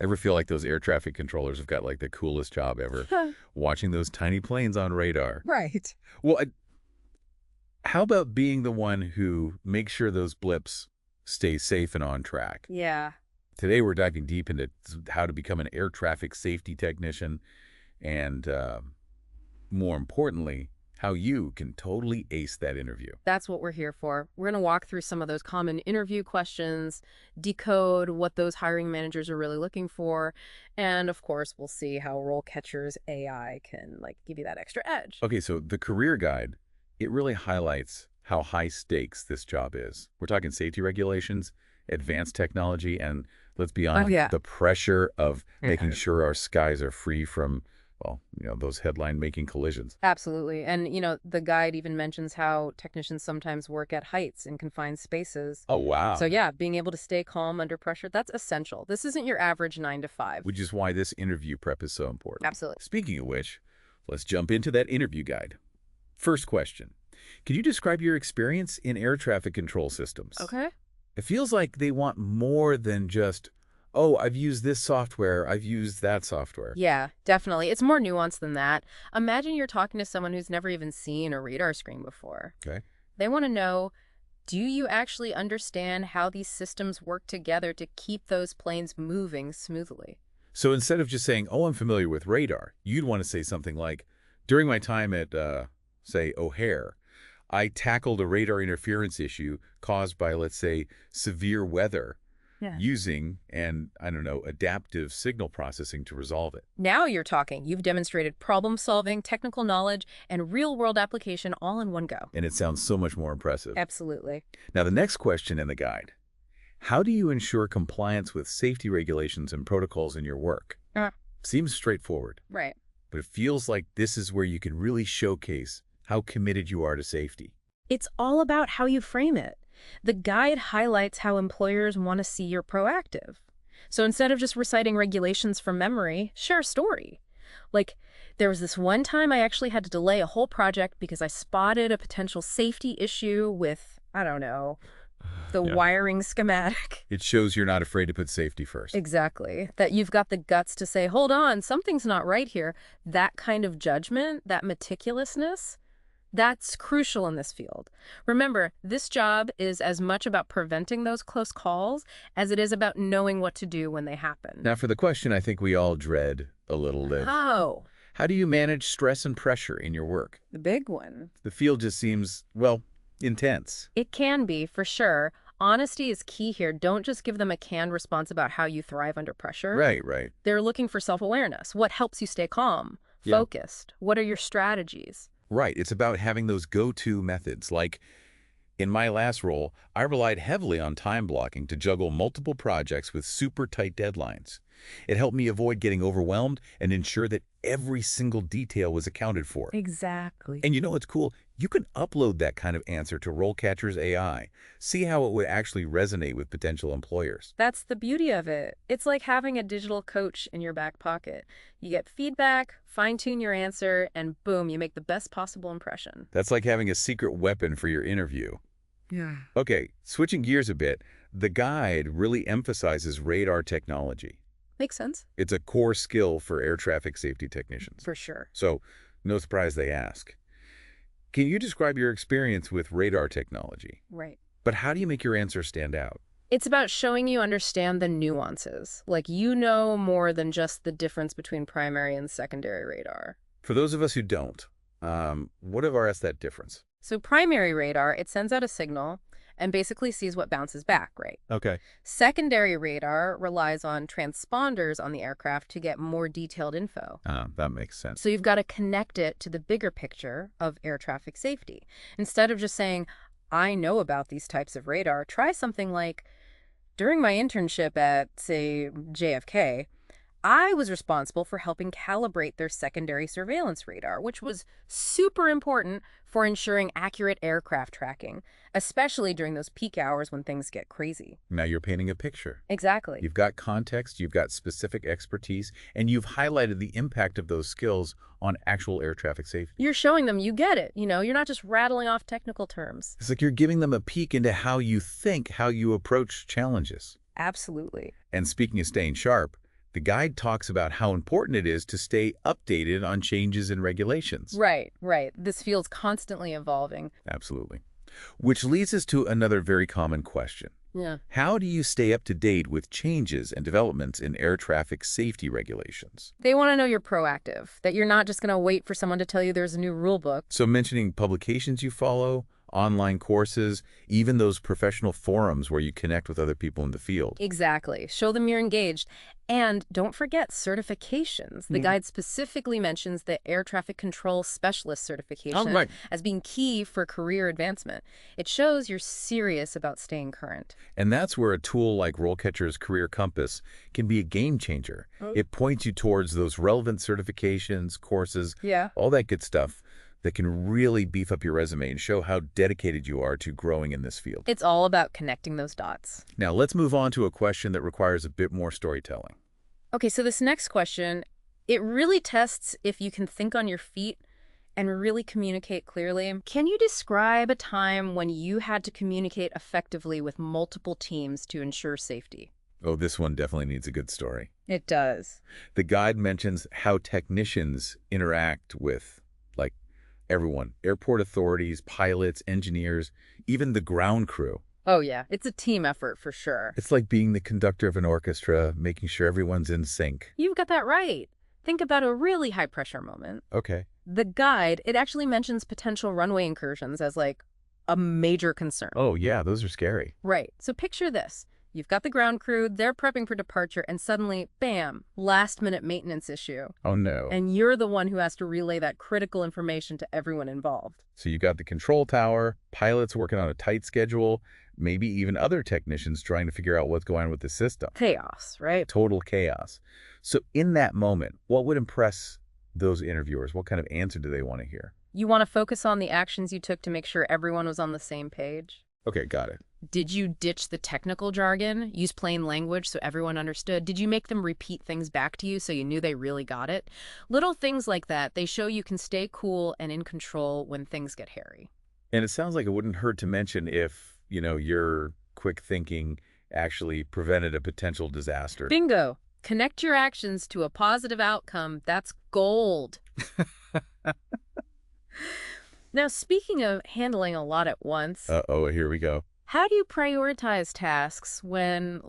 ever feel like those air traffic controllers have got like the coolest job ever, watching those tiny planes on radar. Right. Well, how about being the one who makes sure those blips stay safe and on track? Yeah. Today, we're diving deep into how to become an air traffic safety technician and, more importantly, how you can totally ace that interview. That's what we're here for. We're going to walk through some of those common interview questions, decode what those hiring managers are really looking for, and of course, we'll see how RoleCatcher's AI can give you that extra edge. Okay, so the career guide, it really highlights how high stakes this job is. We're talking safety regulations, advanced technology, and let's be honest, the pressure of making sure our skies are free from, well, those headline-making collisions. Absolutely. And, the guide even mentions how technicians sometimes work at heights in confined spaces. Oh, wow. So, yeah, being able to stay calm under pressure, that's essential. This isn't your average 9 to 5. Which is why this interview prep is so important. Absolutely. Speaking of which, let's jump into that interview guide. First question. Can you describe your experience in air traffic control systems? Okay. It feels like they want more than just, oh, I've used this software, I've used that software. Yeah, definitely. It's more nuanced than that. Imagine you're talking to someone who's never even seen a radar screen before. Okay. They want to know, do you actually understand how these systems work together to keep those planes moving smoothly? So instead of just saying, oh, I'm familiar with radar, you'd want to say something like, during my time at, say, O'Hare, I tackled a radar interference issue caused by, let's say, severe weather. Yeah. Using, adaptive signal processing to resolve it. Now you're talking. You've demonstrated problem-solving, technical knowledge, and real-world application all in one go. And it sounds so much more impressive. Absolutely. Now, the next question in the guide. How do you ensure compliance with safety regulations and protocols in your work? Seems straightforward. Right. But it feels like this is where you can really showcase how committed you are to safety. It's all about how you frame it. The guide highlights how employers want to see you're proactive. So instead of just reciting regulations from memory, share a story. There was this one time I actually had to delay a whole project because I spotted a potential safety issue with, the wiring schematic. It shows you're not afraid to put safety first. Exactly. That you've got the guts to say, hold on, something's not right here. That kind of judgment, that meticulousness, that's crucial in this field. Remember, this job is as much about preventing those close calls as it is about knowing what to do when they happen. Now, for the question I think we all dread a little, Liv. Oh. How do you manage stress and pressure in your work? The big one. The field just seems, well, intense. It can be, for sure. Honesty is key here. Don't just give them a canned response about how you thrive under pressure. Right. They're looking for self-awareness. What helps you stay calm, focused? What are your strategies? Right. It's about having those go-to methods. Like, in my last role, I relied heavily on time blocking to juggle multiple projects with super tight deadlines. It helped me avoid getting overwhelmed and ensure that every single detail was accounted for. Exactly. And what's cool? You can upload that kind of answer to RoleCatcher's AI. See how it would actually resonate with potential employers. That's the beauty of it. It's like having a digital coach in your back pocket. You get feedback, fine-tune your answer, and boom, you make the best possible impression. That's like having a secret weapon for your interview. Yeah. Okay, switching gears a bit, the guide really emphasizes radar technology. Makes sense. It's a core skill for air traffic safety technicians. For sure. So, no surprise they ask. Can you describe your experience with radar technology? Right. But how do you make your answer stand out? It's about showing you understand the nuances. You know more than just the difference between primary and secondary radar. For those of us who don't, what is that difference? So primary radar, it sends out a signal and basically sees what bounces back, right? Okay. Secondary radar relies on transponders on the aircraft to get more detailed info. That makes sense. So you've got to connect it to the bigger picture of air traffic safety. Instead of just saying, I know about these types of radar, try something like, during my internship at, say, JFK, I was responsible for helping calibrate their secondary surveillance radar, which was super important for ensuring accurate aircraft tracking, especially during those peak hours when things get crazy. Now you're painting a picture. Exactly. You've got context, you've got specific expertise, and you've highlighted the impact of those skills on actual air traffic safety. You're showing them you get it. You're not just rattling off technical terms. It's like you're giving them a peek into how you think, how you approach challenges. Absolutely. And speaking of staying sharp, The guide talks about how important it is to stay updated on changes in regulations. Right, right. This field's constantly evolving. Absolutely. Which leads us to another very common question. Yeah. How do you stay up to date with changes and developments in air traffic safety regulations? They want to know you're proactive, that you're not just going to wait for someone to tell you there's a new rule book. So mentioning publications you follow, online courses, even those professional forums where you connect with other people in the field. Exactly. Show them you're engaged. And don't forget certifications. The guide specifically mentions the Air Traffic Control Specialist certification as being key for career advancement. It shows you're serious about staying current. And that's where a tool like RoleCatcher's Career Compass can be a game changer. It points you towards those relevant certifications, courses, all that good stuff that can really beef up your resume and show how dedicated you are to growing in this field. It's all about connecting those dots. Now, let's move on to a question that requires a bit more storytelling. Okay, so this next question, it really tests if you can think on your feet and really communicate clearly. Can you describe a time when you had to communicate effectively with multiple teams to ensure safety? Oh, this one definitely needs a good story. It does. The guide mentions how technicians interact with, like, everyone, airport authorities, pilots, engineers, even the ground crew. Oh, yeah. It's a team effort for sure. It's like being the conductor of an orchestra, making sure everyone's in sync. You've got that right. Think about a really high-pressure moment. Okay. The guide, it actually mentions potential runway incursions as, like, a major concern. Oh, yeah, those are scary. Right. So picture this. You've got the ground crew, they're prepping for departure, and suddenly, bam, last-minute maintenance issue. Oh, no. And you're the one who has to relay that critical information to everyone involved. So you got the control tower, pilots working on a tight schedule, maybe even other technicians trying to figure out what's going on with the system. Chaos, right? Total chaos. So in that moment, what would impress those interviewers? What kind of answer do they want to hear? You want to focus on the actions you took to make sure everyone was on the same page. Okay, got it. Did you ditch the technical jargon, use plain language so everyone understood? Did you make them repeat things back to you so you knew they really got it? Little things like that, they show you can stay cool and in control when things get hairy. And it sounds like it wouldn't hurt to mention if, your quick thinking actually prevented a potential disaster. Bingo. Connect your actions to a positive outcome. That's gold. Now, speaking of handling a lot at once. Uh-oh, here we go. How do you prioritize tasks when,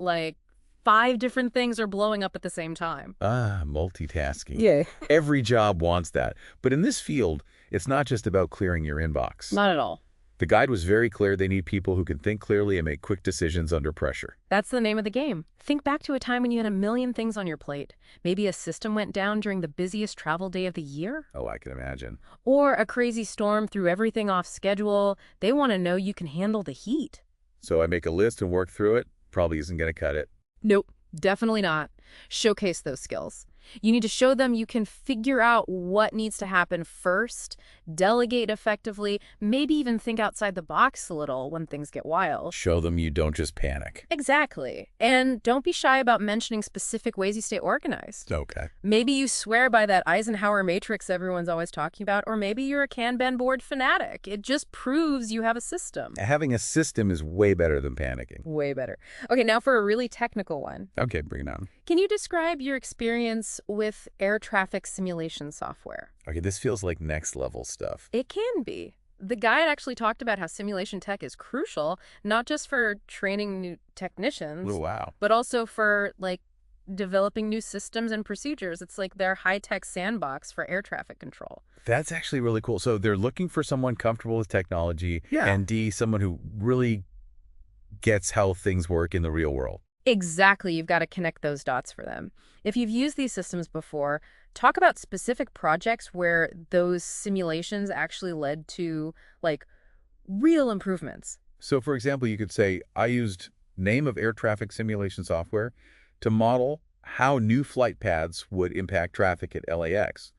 5 different things are blowing up at the same time? Multitasking. Yeah. Every job wants that. But in this field, it's not just about clearing your inbox. Not at all. The guide was very clear they need people who can think clearly and make quick decisions under pressure. That's the name of the game. Think back to a time when you had a million things on your plate. Maybe a system went down during the busiest travel day of the year. Oh, I can imagine. Or a crazy storm threw everything off schedule. They want to know you can handle the heat. So I make a list and work through it? Probably isn't going to cut it. Nope, definitely not. Showcase those skills. You need to show them you can figure out what needs to happen first, delegate effectively, maybe even think outside the box a little when things get wild. Show them you don't just panic. Exactly. And don't be shy about mentioning specific ways you stay organized. Okay. Maybe you swear by that Eisenhower matrix everyone's always talking about, or maybe you're a Kanban board fanatic. It just proves you have a system. Having a system is way better than panicking. Way better. Okay, now for a really technical one. Okay, bring it on. Can you describe your experience with air traffic simulation software? Okay, this feels like next level stuff. It can be. The guide actually talked about how simulation tech is crucial, not just for training new technicians, Oh, wow. but also for, developing new systems and procedures. It's like their high-tech sandbox for air traffic control. That's actually really cool. So they're looking for someone comfortable with technology, and someone who really gets how things work in the real world. Exactly. You've got to connect those dots for them. If you've used these systems before, talk about specific projects where those simulations actually led to, real improvements. So, for example, you could say, I used name of air traffic simulation software to model how new flight paths would impact traffic at LAX.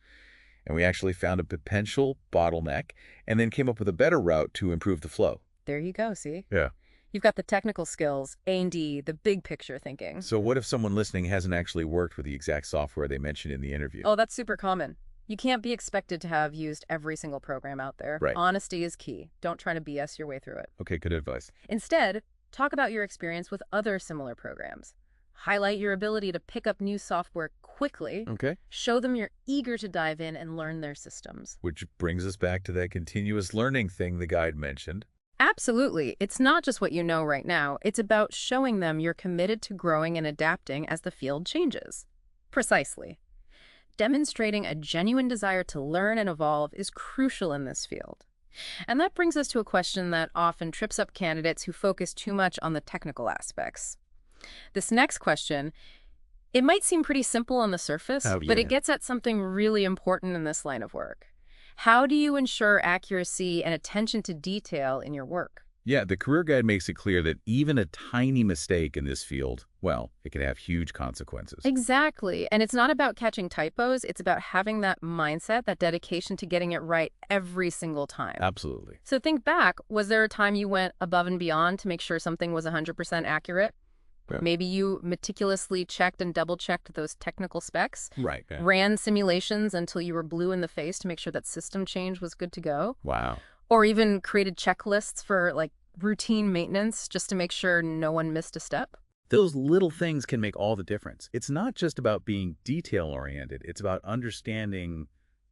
And we actually found a potential bottleneck and then came up with a better route to improve the flow. There you go, see? Yeah. You've got the technical skills, A&D, the big picture thinking. So what if someone listening hasn't actually worked with the exact software they mentioned in the interview? Oh, that's super common. You can't be expected to have used every single program out there. Right. Honesty is key. Don't try to BS your way through it. Okay, good advice. Instead, talk about your experience with other similar programs. Highlight your ability to pick up new software quickly. Okay. Show them you're eager to dive in and learn their systems. Which brings us back to that continuous learning thing the guide mentioned. Absolutely. It's not just what you know right now. It's about showing them you're committed to growing and adapting as the field changes. Precisely. Demonstrating a genuine desire to learn and evolve is crucial in this field. And that brings us to a question that often trips up candidates who focus too much on the technical aspects. This next question, it might seem pretty simple on the surface, but it gets at something really important in this line of work. How do you ensure accuracy and attention to detail in your work? Yeah, the career guide makes it clear that even a tiny mistake in this field, well, it can have huge consequences. Exactly. And it's not about catching typos. It's about having that mindset, that dedication to getting it right every single time. Absolutely. So think back. Was there a time you went above and beyond to make sure something was 100% accurate? Yeah. Maybe you meticulously checked and double-checked those technical specs. Right. Yeah. Ran simulations until you were blue in the face to make sure that system change was good to go. Wow. Or even created checklists for routine maintenance just to make sure no one missed a step. Those little things can make all the difference. It's not just about being detail-oriented. It's about understanding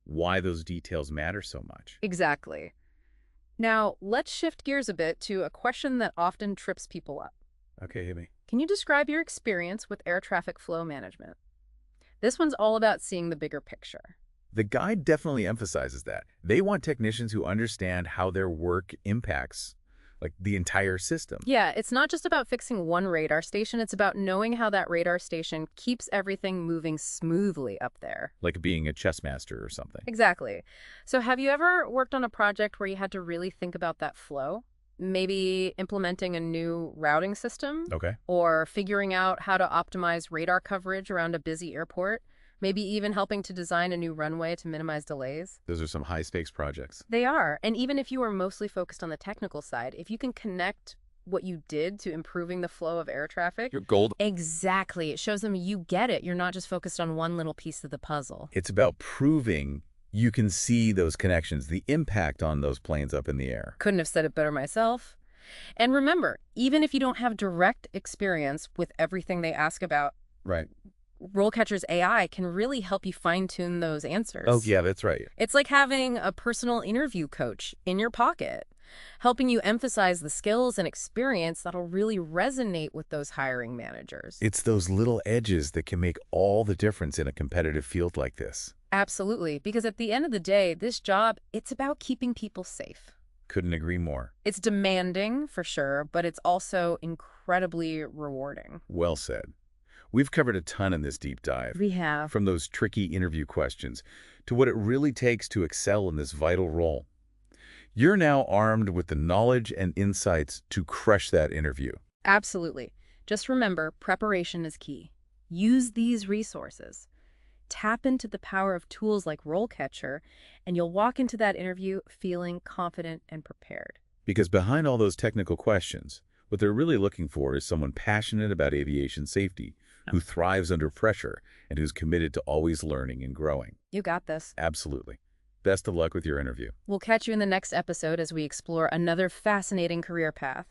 why those details matter so much. Exactly. Now, let's shift gears a bit to a question that often trips people up. Okay, hit me. Can you describe your experience with air traffic flow management? This one's all about seeing the bigger picture. The guide definitely emphasizes that. They want technicians who understand how their work impacts the entire system. Yeah, it's not just about fixing one radar station. It's about knowing how that radar station keeps everything moving smoothly up there. Like being a chess master or something. Exactly. So have you ever worked on a project where you had to really think about that flow? Maybe implementing a new routing system? Okay. Or figuring out how to optimize radar coverage around a busy airport? Maybe even helping to design a new runway to minimize delays. Those are some high-stakes projects. They are. And even if you were mostly focused on the technical side, if you can connect what you did to improving the flow of air traffic... You're gold. Exactly. It shows them you get it. You're not just focused on one little piece of the puzzle. It's about proving you can see those connections, the impact on those planes up in the air. Couldn't have said it better myself. And remember, even if you don't have direct experience with everything they ask about... Right. RoleCatcher's AI can really help you fine-tune those answers. Oh, yeah, that's right. It's like having a personal interview coach in your pocket, helping you emphasize the skills and experience that'll really resonate with those hiring managers. It's those little edges that can make all the difference in a competitive field like this. Absolutely, because at the end of the day, this job, it's about keeping people safe. Couldn't agree more. It's demanding, for sure, but it's also incredibly rewarding. Well said. We've covered a ton in this deep dive. We have. From those tricky interview questions to what it really takes to excel in this vital role. You're now armed with the knowledge and insights to crush that interview. Absolutely. Just remember, preparation is key. Use these resources. Tap into the power of tools like RoleCatcher, and you'll walk into that interview feeling confident and prepared. Because behind all those technical questions, what they're really looking for is someone passionate about aviation safety, who thrives under pressure, and who's committed to always learning and growing. You got this. Absolutely. Best of luck with your interview. We'll catch you in the next episode as we explore another fascinating career path.